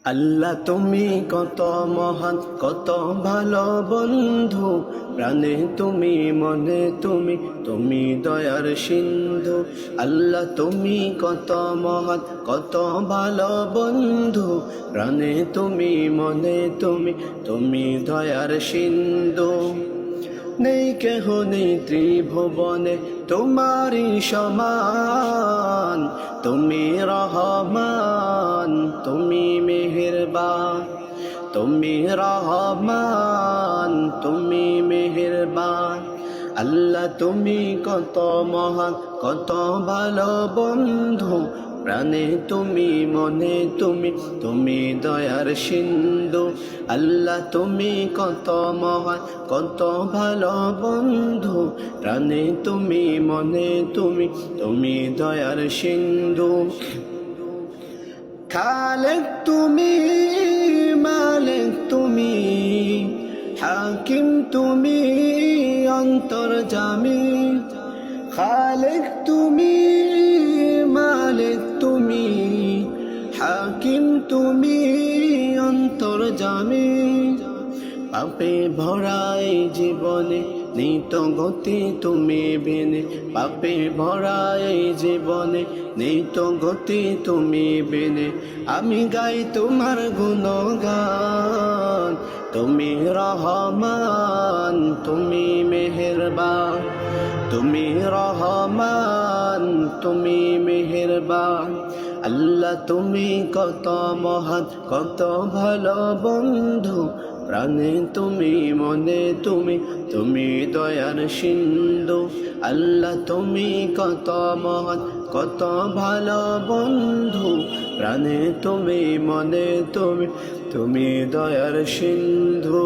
আল্লাহ তুমি কত মহান, কত ভালো বন্ধু, প্রাণে তুমি, মনে তুমি, তুমি দয়ার সিন্ধু। আল্লাহ তুমি কত মহান, কত ভালো বন্ধু, প্রাণে তুমি, মনে তুমি, তুমি দয়ার সিন্ধু। নেই কেহ নেই ত্রিভুবনে তোমারি সমান, তুমি রহমান, তুমি মেহেরবান, তুমি রহমান, তুমি মেহেরবান। আল্লাহ তুমি কত মহান, কত ভালো বন্ধু, প্রাণে তুমি, মনে তুমি, তুমি দয়ার সিন্ধু। আল্লাহ তুমি কত মহান, কত ভালো বন্ধু, প্রাণে তুমি, মনে তুমি, তুমি দয়ার সিন্ধু। খালেক তুমি, মালিক তুমি, হাকিম তুমি, অন্তর্যামী। খালেক তুমি, মালিক তুমি, হাকিম তুমি, অন্তর্যামী। পাপে ভরা এই জীবনে নিত গতি তুমি বিনে, পাপে ভরা এই জীবনে নিত গতি তুমি বিনে। আমি গাই তোমার গুণগান, তুমি রহমান, তুমি মেহেরবান, তুমি রহমান, তুমি মেহেরবান। আল্লাহ তুমি কত মহান, কত ভালো বন্ধু, প্রাণে তুমি, মনে তুমি, তুমি দয়ার সিন্ধু। আল্লাহ তুমি কত মহান, কত ভালো বন্ধু, প্রাণে তুমি, মনে তুমি, তুমি দয়ার সিন্ধু।